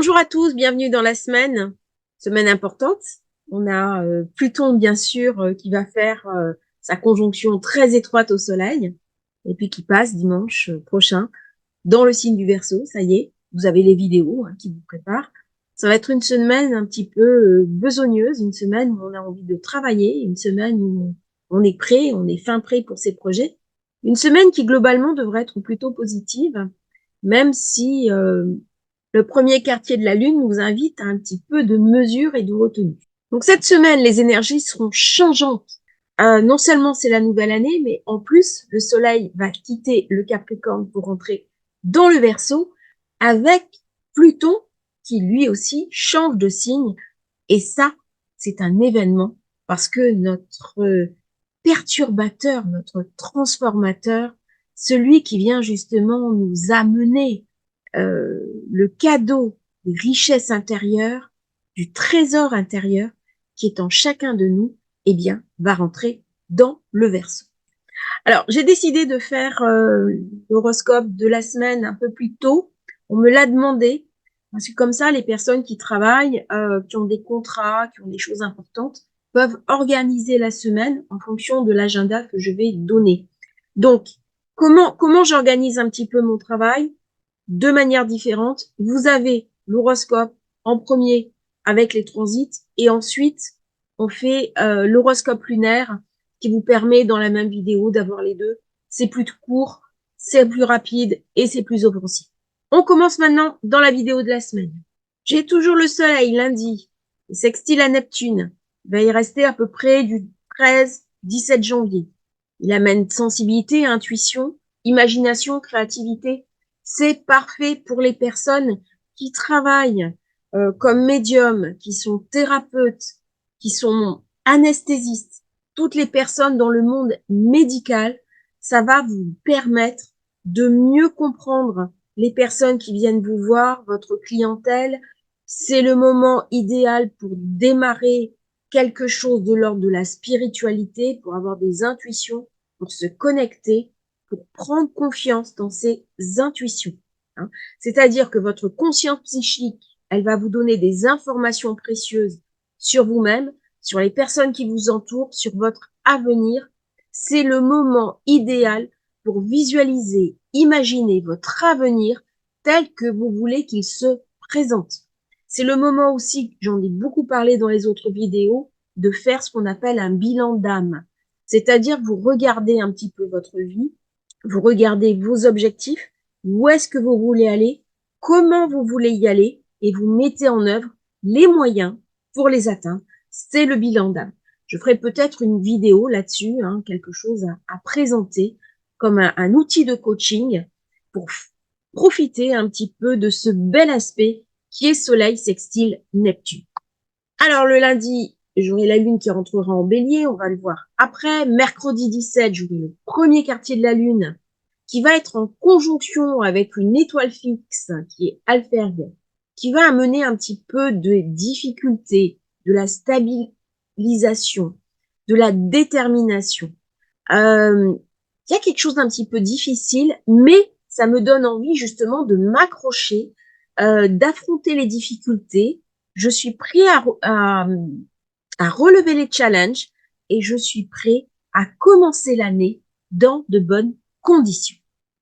Bonjour à tous, bienvenue dans la semaine importante. On a Pluton, bien sûr, qui va faire sa conjonction très étroite au Soleil, et puis qui passe dimanche prochain dans le signe du Verseau. Ça y est, vous avez les vidéos qui vous préparent. Ça va être une semaine un petit peu besogneuse, une semaine où on a envie de travailler, une semaine où on est prêt, on est fin prêt pour ses projets. Une semaine qui globalement devrait être plutôt positive, même si le premier quartier de la Lune nous invite à un petit peu de mesure et de retenue. Donc cette semaine, les énergies seront changeantes. Non seulement c'est la nouvelle année, mais en plus, le Soleil va quitter le Capricorne pour rentrer dans le Verseau avec Pluton qui lui aussi change de signe. Et ça, c'est un événement parce que notre perturbateur, notre transformateur, celui qui vient justement nous amener le cadeau des richesses intérieures, du trésor intérieur qui est en chacun de nous, eh bien, va rentrer dans le Verseau. Alors, j'ai décidé de faire l'horoscope de la semaine un peu plus tôt. On me l'a demandé, parce que comme ça, les personnes qui travaillent, qui ont des contrats, qui ont des choses importantes, peuvent organiser la semaine en fonction de l'agenda que je vais donner. Donc, comment j'organise un petit peu mon travail? De manière différente. Vous avez l'horoscope en premier avec les transits et ensuite on fait l'horoscope lunaire qui vous permet dans la même vidéo d'avoir les deux. C'est plus court, c'est plus rapide et c'est plus offensif. On commence maintenant dans la vidéo de la semaine. J'ai toujours le soleil lundi, sextile à Neptune. Il va y rester à peu près du 13-17 janvier. Il amène sensibilité, intuition, imagination, créativité. C'est parfait pour les personnes qui travaillent comme médiums, qui sont thérapeutes, qui sont anesthésistes, toutes les personnes dans le monde médical. Ça va vous permettre de mieux comprendre les personnes qui viennent vous voir, votre clientèle. C'est le moment idéal pour démarrer quelque chose de l'ordre de la spiritualité, pour avoir des intuitions, pour se connecter, pour prendre confiance dans ses intuitions. Hein. C'est-à-dire que votre conscience psychique, elle va vous donner des informations précieuses sur vous-même, sur les personnes qui vous entourent, sur votre avenir. C'est le moment idéal pour visualiser, imaginer votre avenir tel que vous voulez qu'il se présente. C'est le moment aussi, j'en ai beaucoup parlé dans les autres vidéos, de faire ce qu'on appelle un bilan d'âme. C'est-à-dire vous regardez un petit peu votre vie, vous regardez vos objectifs, où est-ce que vous voulez aller, comment vous voulez y aller, et vous mettez en œuvre les moyens pour les atteindre. C'est le bilan d'âme. Je ferai peut-être une vidéo là-dessus, quelque chose à présenter comme un outil de coaching pour profiter un petit peu de ce bel aspect qui est Soleil sextile Neptune. Alors le lundi, j'aurai la Lune qui rentrera en Bélier, on va le voir après. Mercredi 17, j'aurai le premier quartier de la Lune qui va être en conjonction avec une étoile fixe qui est Alphergue, qui va amener un petit peu de difficulté, de la stabilisation, de la détermination. Il y a quelque chose d'un petit peu difficile, mais ça me donne envie justement de m'accrocher, d'affronter les difficultés. Je suis prêt à relever les challenges et je suis prêt à commencer l'année dans de bonnes conditions.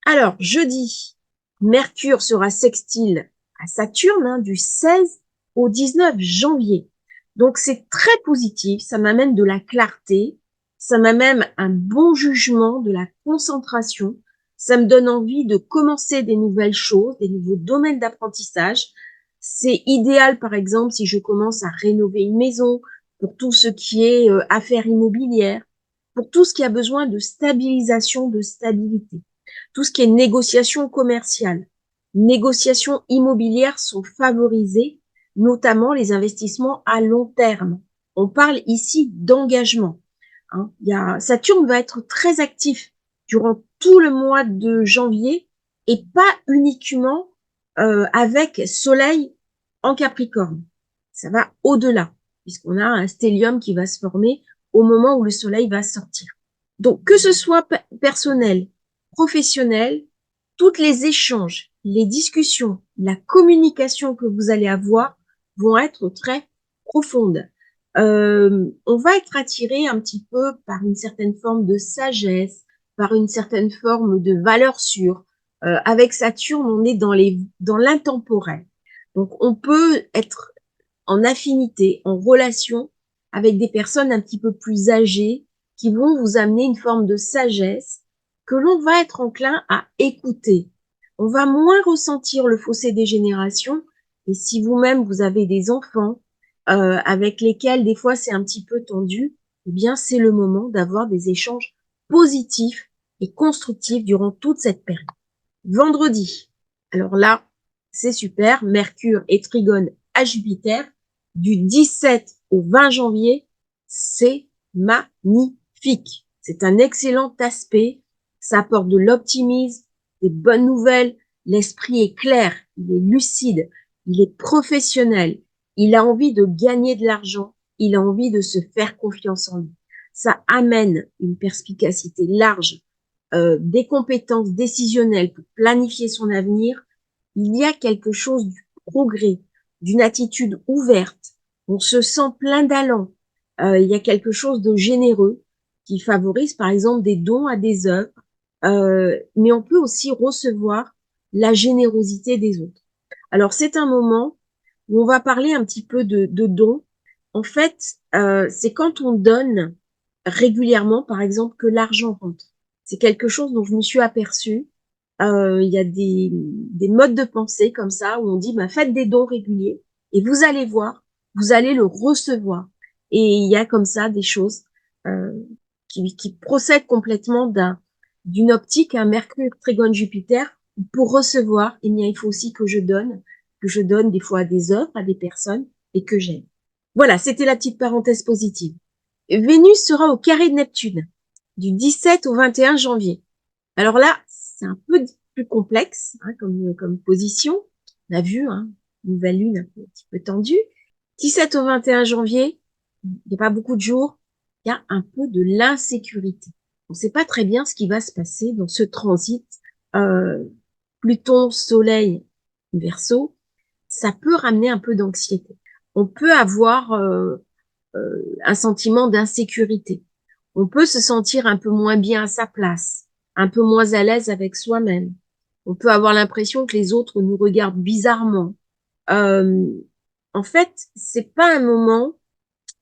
Alors, jeudi, Mercure sera sextile à Saturne du 16 au 19 janvier. Donc, c'est très positif, ça m'amène de la clarté, ça m'amène un bon jugement, de la concentration, ça me donne envie de commencer des nouvelles choses, des nouveaux domaines d'apprentissage. C'est idéal, par exemple, si je commence à rénover une maison, pour tout ce qui est affaires immobilières, pour tout ce qui a besoin de stabilisation, de stabilité, tout ce qui est négociation commerciale, négociation immobilière sont favorisées, notamment les investissements à long terme. On parle ici d'engagement. Hein. Saturne va être très actif durant tout le mois de janvier et pas uniquement avec Soleil en Capricorne. Ça va au-delà, puisqu'on a un stellium qui va se former au moment où le Soleil va sortir. Donc, que ce soit personnel, professionnel, toutes les échanges, les discussions, la communication que vous allez avoir vont être très profondes. On va être attiré un petit peu par une certaine forme de sagesse, par une certaine forme de valeur sûre. Avec Saturne, on est dans l'intemporel. Donc, on peut être en affinité, en relation avec des personnes un petit peu plus âgées qui vont vous amener une forme de sagesse que l'on va être enclin à écouter. On va moins ressentir le fossé des générations. Et si vous-même, vous avez des enfants avec lesquels des fois c'est un petit peu tendu, eh bien c'est le moment d'avoir des échanges positifs et constructifs durant toute cette période. Vendredi, alors là, c'est super, Mercure est trigone à Jupiter, du 17 au 20 janvier, c'est magnifique. C'est un excellent aspect, ça apporte de l'optimisme, des bonnes nouvelles, l'esprit est clair, il est lucide, il est professionnel, il a envie de gagner de l'argent, il a envie de se faire confiance en lui. Ça amène une perspicacité large, des compétences décisionnelles pour planifier son avenir. Il y a quelque chose du progrès, d'une attitude ouverte. On se sent plein d'allant. Il y a quelque chose de généreux qui favorise, par exemple, des dons à des œuvres. Mais on peut aussi recevoir la générosité des autres. Alors, c'est un moment où on va parler un petit peu de dons. En fait, c'est quand on donne régulièrement, par exemple, que l'argent rentre. C'est quelque chose dont je me suis aperçue. Il y a des modes de pensée comme ça où on dit, bah, faites des dons réguliers et vous allez voir, vous allez le recevoir. Et il y a comme ça des choses euh, qui procèdent complètement d'une optique, un Mercure, Trigone, Jupiter. Pour recevoir, eh bien, il faut aussi que je donne des fois à des œuvres, à des personnes et que j'aime. Voilà, c'était la petite parenthèse positive. Vénus sera au carré de Neptune du 17 au 21 janvier. Alors là, c'est un peu plus complexe hein, comme position. On a vu, hein, nouvelle lune un petit peu tendue. 17 au 21 janvier, il n'y a pas beaucoup de jours, il y a un peu de l'insécurité. On ne sait pas très bien ce qui va se passer dans ce transit euh, Pluton, Soleil, Verseau. Ça peut ramener un peu d'anxiété. On peut avoir un sentiment d'insécurité. On peut se sentir un peu moins bien à sa place, un peu moins à l'aise avec soi-même. On peut avoir l'impression que les autres nous regardent bizarrement. Euh, En fait, c'est pas un moment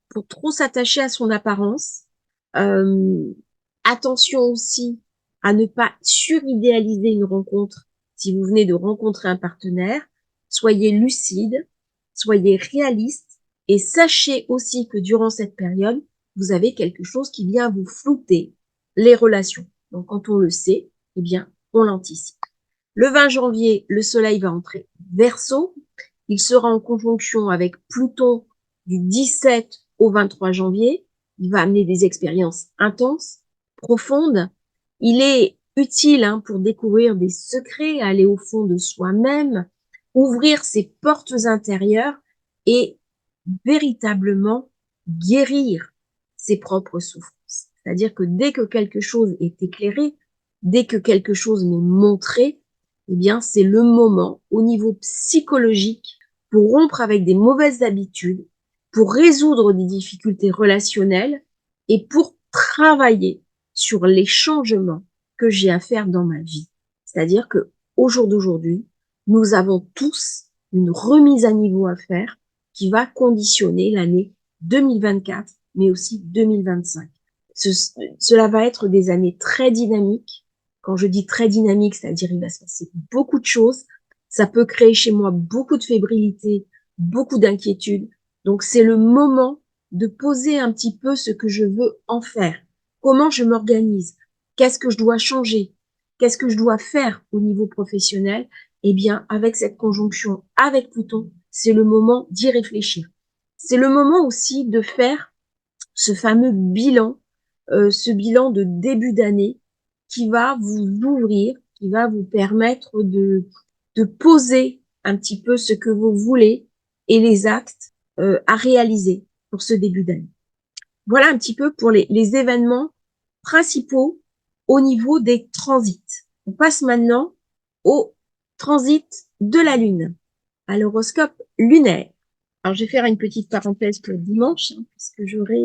pour trop s'attacher à son apparence. Euh, Attention aussi à ne pas suridéaliser une rencontre si vous venez de rencontrer un partenaire. Soyez lucide, soyez réaliste et sachez aussi que durant cette période, vous avez quelque chose qui vient vous flouter les relations. Donc quand on le sait, eh bien, on l'anticipe. Le 20 janvier, le soleil va entrer Verseau. Il sera en conjonction avec Pluton du 17 au 23 janvier. Il va amener des expériences intenses, profondes. Il est utile hein, pour découvrir des secrets, aller au fond de soi-même, ouvrir ses portes intérieures et véritablement guérir ses propres souffrances. C'est-à-dire que dès que quelque chose est éclairé, dès que quelque chose m'est montré, eh bien, c'est le moment au niveau psychologique pour rompre avec des mauvaises habitudes, pour résoudre des difficultés relationnelles et pour travailler sur les changements que j'ai à faire dans ma vie. C'est-à-dire que au jour d'aujourd'hui, nous avons tous une remise à niveau à faire qui va conditionner l'année 2024, mais aussi 2025. Cela va être des années très dynamiques. Quand je dis très dynamique, c'est-à-dire il va se passer beaucoup de choses. Ça peut créer chez moi beaucoup de fébrilité, beaucoup d'inquiétude. Donc c'est le moment de poser un petit peu ce que je veux en faire. Comment je m'organise? Qu'est-ce que je dois changer? Qu'est-ce que je dois faire au niveau professionnel? Eh bien, avec cette conjonction avec Pluton, c'est le moment d'y réfléchir. C'est le moment aussi de faire ce fameux bilan, ce bilan de début d'année qui va vous ouvrir, qui va vous permettre de poser un petit peu ce que vous voulez et les actes à réaliser pour ce début d'année. Voilà un petit peu pour les événements principaux au niveau des transits. On passe maintenant au transit de la Lune, à l'horoscope lunaire. Alors, je vais faire une petite parenthèse pour dimanche, hein, puisque j'aurai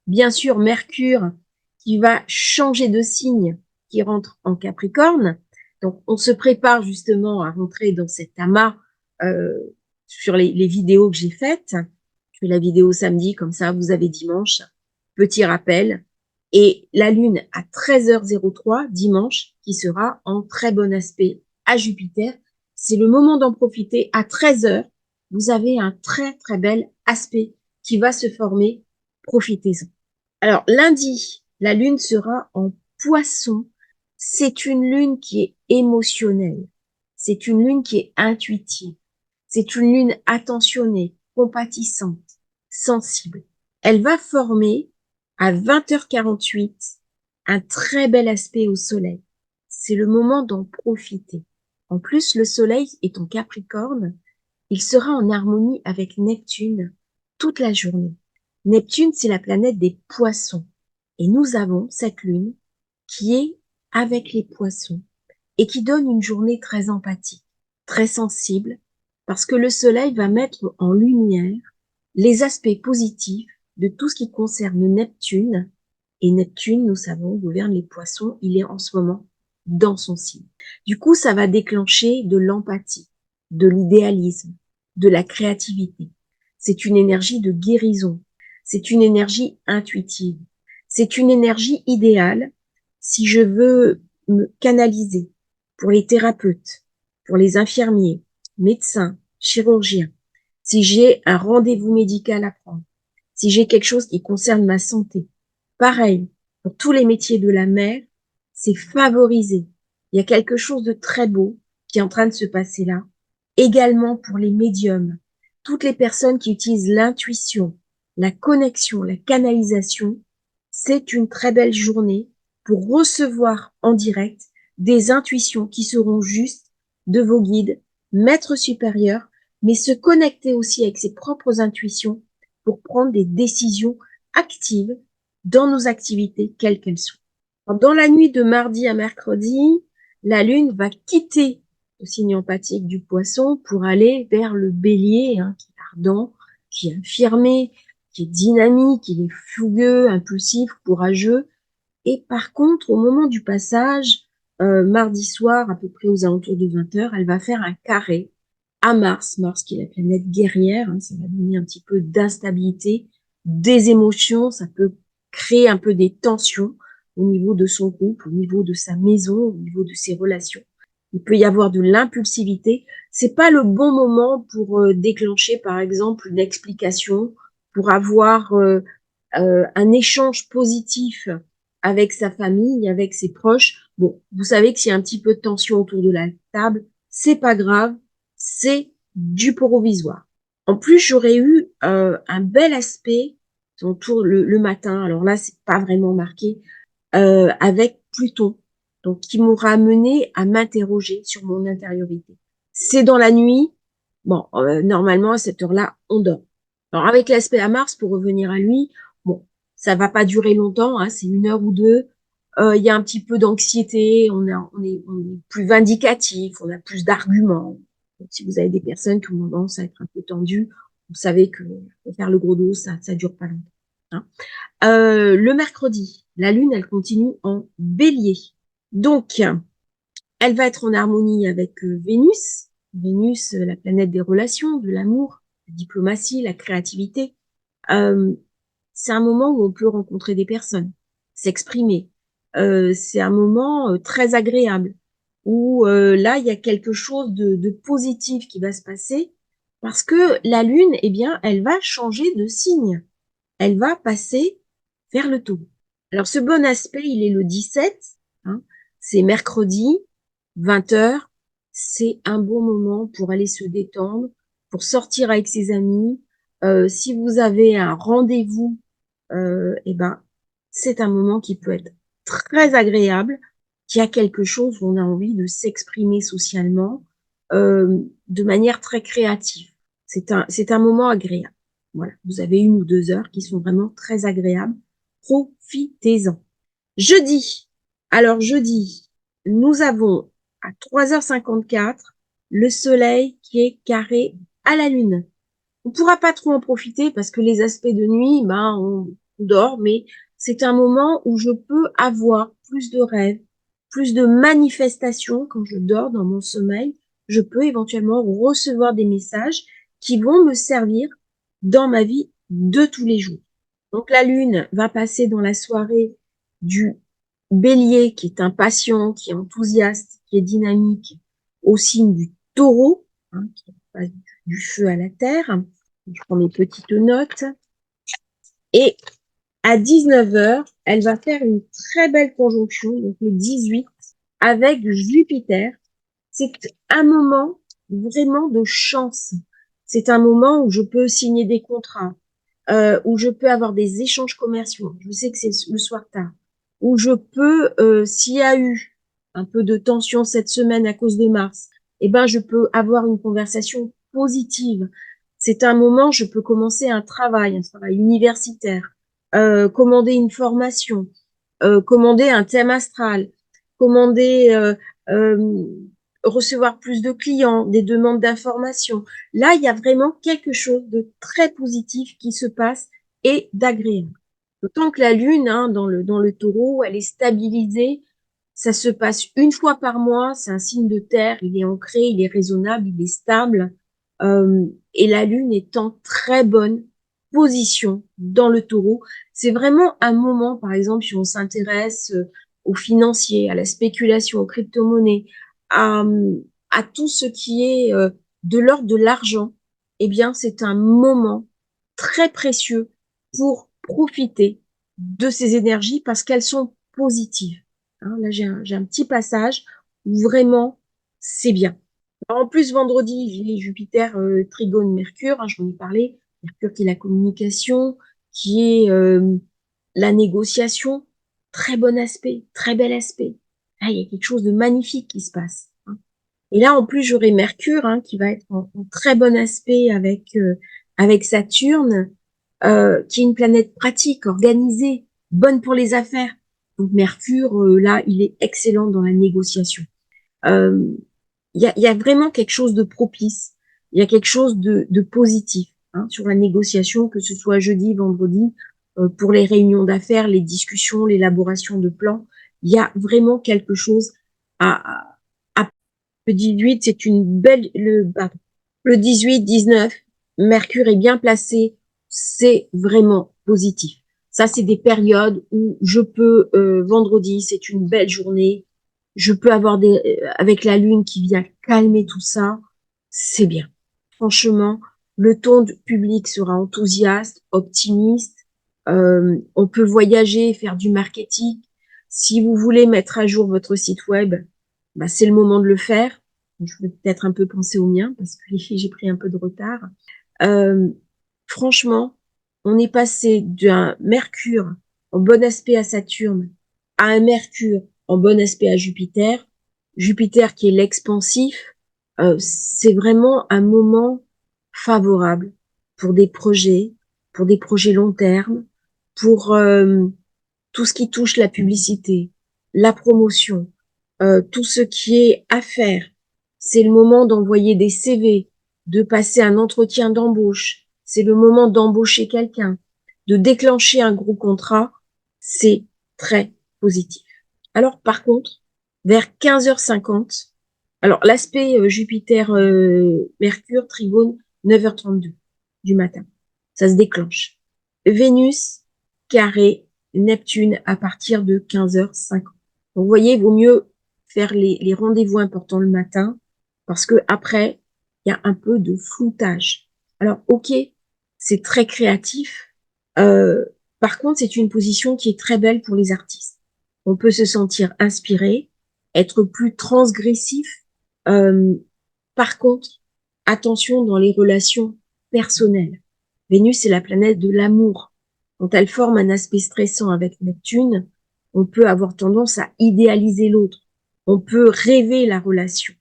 bien sûr Mercure qui va changer de signe, qui rentre en Capricorne. Donc, on se prépare justement à rentrer dans cet amas sur les vidéos que j'ai faites. Je fais la vidéo samedi, comme ça, vous avez dimanche. Petit rappel. Et la Lune à 13h03 dimanche, qui sera en très bon aspect à Jupiter. C'est le moment d'en profiter. À 13h, vous avez un très, très bel aspect qui va se former. Profitez-en. Alors, lundi, la Lune sera en Poisson. C'est une Lune qui est émotionnelle. C'est une Lune qui est intuitive. C'est une Lune attentionnée, compatissante, sensible. Elle va former à 20h48 un très bel aspect au Soleil. C'est le moment d'en profiter. En plus, le Soleil est en Capricorne. Il sera en harmonie avec Neptune toute la journée. Neptune, c'est la planète des poissons. Et nous avons cette lune qui est avec les poissons et qui donne une journée très empathique, très sensible, parce que le soleil va mettre en lumière les aspects positifs de tout ce qui concerne Neptune. Et Neptune, nous savons, gouverne les poissons. Il est en ce moment dans son signe. Du coup, ça va déclencher de l'empathie, de l'idéalisme, de la créativité. C'est une énergie de guérison. C'est une énergie intuitive. C'est une énergie idéale si je veux me canaliser pour les thérapeutes, pour les infirmiers, médecins, chirurgiens, si j'ai un rendez-vous médical à prendre, si j'ai quelque chose qui concerne ma santé. Pareil, pour tous les métiers de la mer, c'est favorisé. Il y a quelque chose de très beau qui est en train de se passer là. Également pour les médiums, toutes les personnes qui utilisent l'intuition, la connexion, la canalisation, c'est une très belle journée pour recevoir en direct des intuitions qui seront justes de vos guides, maîtres supérieurs, mais se connecter aussi avec ses propres intuitions pour prendre des décisions actives dans nos activités, quelles qu'elles soient. Dans la nuit de mardi à mercredi, la Lune va quitter le signe empathique du Poisson pour aller vers le Bélier, hein, qui est ardent, qui est affirmé, qui est dynamique, qui est fougueux, impulsif, courageux. Et par contre, au moment du passage, mardi soir, à peu près aux alentours de 20h, elle va faire un carré à Mars. Mars qui est la planète guerrière, hein, ça va donner un petit peu d'instabilité, des émotions, ça peut créer un peu des tensions au niveau de son couple, au niveau de sa maison, au niveau de ses relations. Il peut y avoir de l'impulsivité. C'est pas le bon moment pour déclencher, par exemple, une explication, pour avoir un échange positif avec sa famille, avec ses proches. Bon, vous savez que s'il y a un petit peu de tension autour de la table, c'est pas grave, c'est du provisoire. En plus, j'aurais eu un bel aspect autour le matin. Alors là, c'est pas vraiment marqué avec Pluton, donc qui m'aura amené à m'interroger sur mon intériorité. C'est dans la nuit. Bon, normalement à cette heure-là, on dort. Alors avec l'aspect à Mars, pour revenir à lui, bon, ça va pas durer longtemps, hein, c'est 1 heure ou 2. Il y a un petit peu d'anxiété, on est plus vindicatif, on a plus d'arguments. Donc, si vous avez des personnes qui ont tendance à être un peu tendues, vous savez que faire le gros dos, ça dure pas longtemps. Hein. Le mercredi, la Lune, elle continue en Bélier. Donc, elle va être en harmonie avec Vénus. Vénus, la planète des relations, de l'amour, la diplomatie, la créativité. C'est un moment où on peut rencontrer des personnes, s'exprimer. C'est un moment très agréable où là, il y a quelque chose de positif qui va se passer parce que la Lune, eh bien, elle va changer de signe. Elle va passer vers le Taureau. Alors, ce bon aspect, il est le 17, hein, c'est mercredi, 20h. C'est un bon moment pour aller se détendre, pour sortir avec ses amis. Si vous avez un rendez-vous, eh ben, c'est un moment qui peut être très agréable, qui a quelque chose où on a envie de s'exprimer socialement de manière très créative. C'est un moment agréable. Voilà, vous avez 1 ou 2 heures qui sont vraiment très agréables. Profitez-en. Jeudi. Alors jeudi, nous avons à 3h54, le soleil qui est carré à la lune. On pourra pas trop en profiter parce que les aspects de nuit, ben, on dort, mais c'est un moment où je peux avoir plus de rêves, plus de manifestations quand je dors dans mon sommeil. Je peux éventuellement recevoir des messages qui vont me servir dans ma vie de tous les jours. Donc la lune va passer dans la soirée du bélier qui est impatient, qui est enthousiaste, qui est dynamique, au signe du taureau, hein, qui passe du feu à la terre. Je prends mes petites notes. Et à 19h, elle va faire une très belle conjonction, donc le 18, avec Jupiter. C'est un moment vraiment de chance. C'est un moment où je peux signer des contrats, où je peux avoir des échanges commerciaux. Je sais que c'est le soir tard. Où je peux, s'il y a eu un peu de tension cette semaine à cause de Mars, eh ben, je peux avoir une conversation positive. C'est un moment, je peux commencer un travail universitaire, commander une formation, commander un thème astral, commander, recevoir plus de clients, des demandes d'informations. Là, il y a vraiment quelque chose de très positif qui se passe et d'agréable. D'autant que la Lune, hein, dans le taureau, elle est stabilisée. Ça se passe une fois par mois. C'est un signe de terre. Il est ancré, il est raisonnable, il est stable. Et la Lune est en très bonne position dans le taureau. C'est vraiment un moment, par exemple, si on s'intéresse aux financiers, à la spéculation, aux crypto-monnaies, à, à tout ce qui est de l'ordre de l'argent, eh bien, c'est un moment très précieux pour profiter de ces énergies parce qu'elles sont positives. Hein, là, j'ai un petit passage où vraiment, c'est bien. Alors, en plus, vendredi, j'ai Jupiter trigone Mercure, hein, je vous en ai parlé. Mercure qui est la communication, qui est la négociation. Très bon aspect, très bel aspect. Ah, il y a quelque chose de magnifique qui se passe. Hein. Et là, en plus, j'aurai Mercure hein, qui va être en très bon aspect avec Saturne, qui est une planète pratique, organisée, bonne pour les affaires. Donc Mercure, là, il est excellent dans la négociation. Euh, il y a vraiment quelque chose de propice, il y a quelque chose de positif hein, sur la négociation, que ce soit jeudi, vendredi, pour les réunions d'affaires, les discussions, l'élaboration de plans. Il y a vraiment quelque chose à le 18, c'est une belle, le 18, 19, Mercure est bien placé, c'est vraiment positif. Ça, c'est des périodes où je peux, vendredi, c'est une belle journée, je peux avoir avec la lune qui vient calmer tout ça, c'est bien. Franchement, le ton public sera enthousiaste, optimiste, on peut voyager, faire du marketing. Si vous voulez mettre à jour votre site web, bah, c'est le moment de le faire. Je vais peut-être un peu penser au mien parce que j'ai pris un peu de retard. Euh, Franchement, on est passé d'un Mercure en bon aspect à Saturne à un Mercure en bon aspect à Jupiter. Jupiter qui est l'expansif, c'est vraiment un moment favorable pour des projets long terme, pour tout ce qui touche la publicité, la promotion, tout ce qui est affaires. C'est le moment d'envoyer des CV, de passer un entretien d'embauche. C'est le moment d'embaucher quelqu'un, de déclencher un gros contrat. C'est très positif. Alors, par contre, vers 15h50, alors l'aspect Jupiter-Mercure, Trigone, 9h32 du matin. Ça se déclenche. Vénus, carré, Neptune à partir de 15h50. Donc, vous voyez, il vaut mieux faire les rendez-vous importants le matin parce que après, il y a un peu de floutage. Alors, ok, c'est très créatif. Par contre, c'est une position qui est très belle pour les artistes. On peut se sentir inspiré, être plus transgressif. Euh, Par contre, attention dans les relations personnelles. Vénus est la planète de l'amour. Quand elle forme un aspect stressant avec Neptune, on peut avoir tendance à idéaliser l'autre. On peut rêver la relation.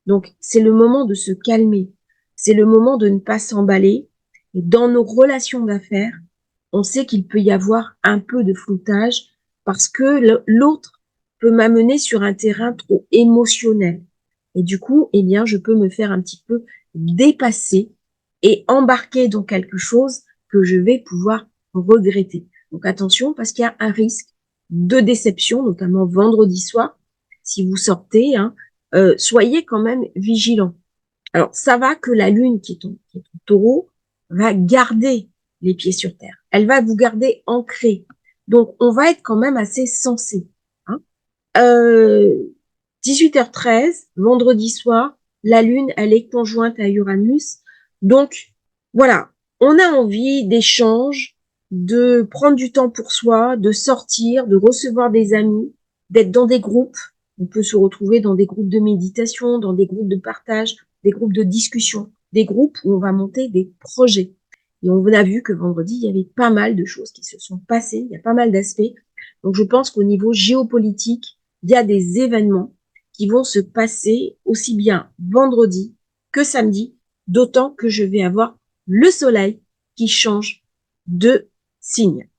Donc, c'est le moment de se calmer. C'est le moment de ne pas s'emballer. Et dans nos relations d'affaires, on sait qu'il peut y avoir un peu de floutage parce que l'autre peut m'amener sur un terrain trop émotionnel. Et du coup, eh bien, je peux me faire un petit peu dépasser et embarquer dans quelque chose que je vais pouvoir regretter. Donc attention, parce qu'il y a un risque de déception, notamment vendredi soir. Si vous sortez, hein, soyez quand même vigilants. Alors, ça va que la lune qui est en taureau va garder les pieds sur terre. Elle va vous garder ancré. Donc, on va être quand même assez sensé. Hein. 18h13, vendredi soir, la lune, elle est conjointe à Uranus. Donc, voilà, on a envie d'échanges, de prendre du temps pour soi, de sortir, de recevoir des amis, d'être dans des groupes. On peut se retrouver dans des groupes de méditation, dans des groupes de partage, des groupes de discussion, des groupes où on va monter des projets. Et on a vu que vendredi, il y avait pas mal de choses qui se sont passées, il y a pas mal d'aspects. Donc je pense qu'au niveau géopolitique, il y a des événements qui vont se passer aussi bien vendredi que samedi, d'autant que je vais avoir le soleil qui change de signe.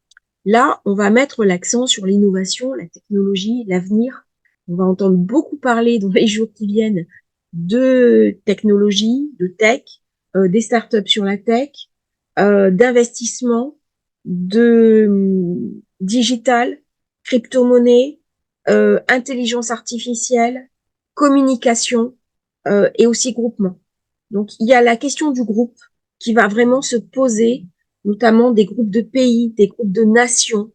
Là, on va mettre l'accent sur l'innovation, la technologie, l'avenir. On va entendre beaucoup parler dans les jours qui viennent de technologie, de tech, des startups sur la tech, d'investissement, de digital, crypto-monnaie, intelligence artificielle, communication et aussi groupement. Donc, il y a la question du groupe qui va vraiment se poser, notamment des groupes de pays, des groupes de nations,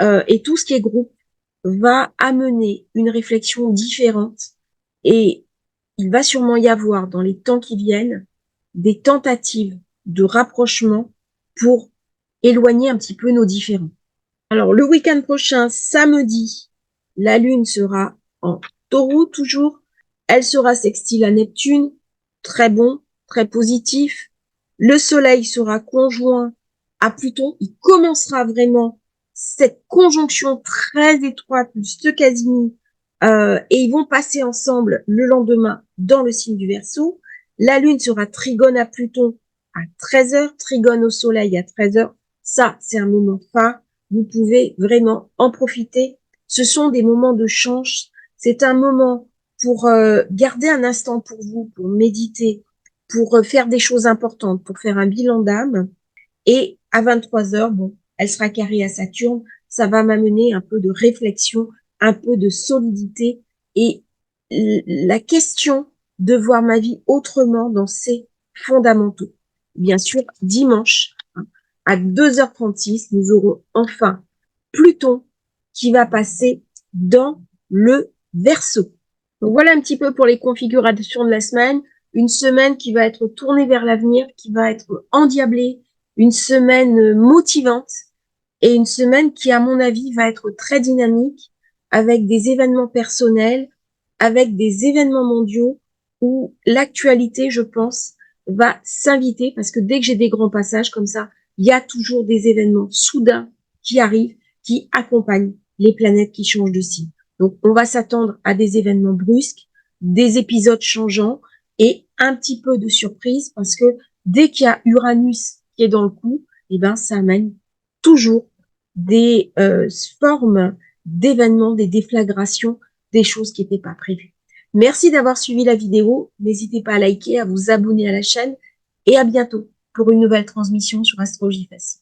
et tout ce qui est groupe va amener une réflexion différente. Et il va sûrement y avoir dans les temps qui viennent des tentatives de rapprochement pour éloigner un petit peu nos différends. Alors, le week-end prochain, samedi, la Lune sera en taureau toujours. Elle sera sextile à Neptune. Très bon, très positif. Le Soleil sera conjoint à Pluton. Il commencera vraiment cette conjonction très étroite, ce Casimir, et ils vont passer ensemble le lendemain dans le signe du Verseau. La Lune sera trigone à Pluton à 13h, trigone au Soleil à 13h. Ça, c'est un moment phare. Vous pouvez vraiment en profiter. Ce sont des moments de change. C'est un moment pour garder un instant pour vous, pour méditer, pour faire des choses importantes, pour faire un bilan d'âme. Et à 23h, bon, elle sera carrée à Saturne. Ça va m'amener un peu de réflexion, un peu de solidité et la question de voir ma vie autrement dans ses fondamentaux. Bien sûr, dimanche, hein, à 2h36, nous aurons enfin Pluton qui va passer dans le Verseau. Donc voilà un petit peu pour les configurations de la semaine. Une semaine qui va être tournée vers l'avenir, qui va être endiablée, une semaine motivante et une semaine qui, à mon avis, va être très dynamique avec des événements personnels, avec des événements mondiaux où l'actualité, je pense, va s'inviter parce que dès que j'ai des grands passages comme ça, il y a toujours des événements soudains qui arrivent, qui accompagnent les planètes qui changent de signe. Donc, on va s'attendre à des événements brusques, des épisodes changeants et un petit peu de surprise parce que dès qu'il y a Uranus qui est dans le coup, eh ben, ça amène toujours des formes d'événements, des déflagrations, des choses qui n'étaient pas prévues. Merci d'avoir suivi la vidéo. N'hésitez pas à liker, à vous abonner à la chaîne et à bientôt pour une nouvelle transmission sur Astrologie Facile.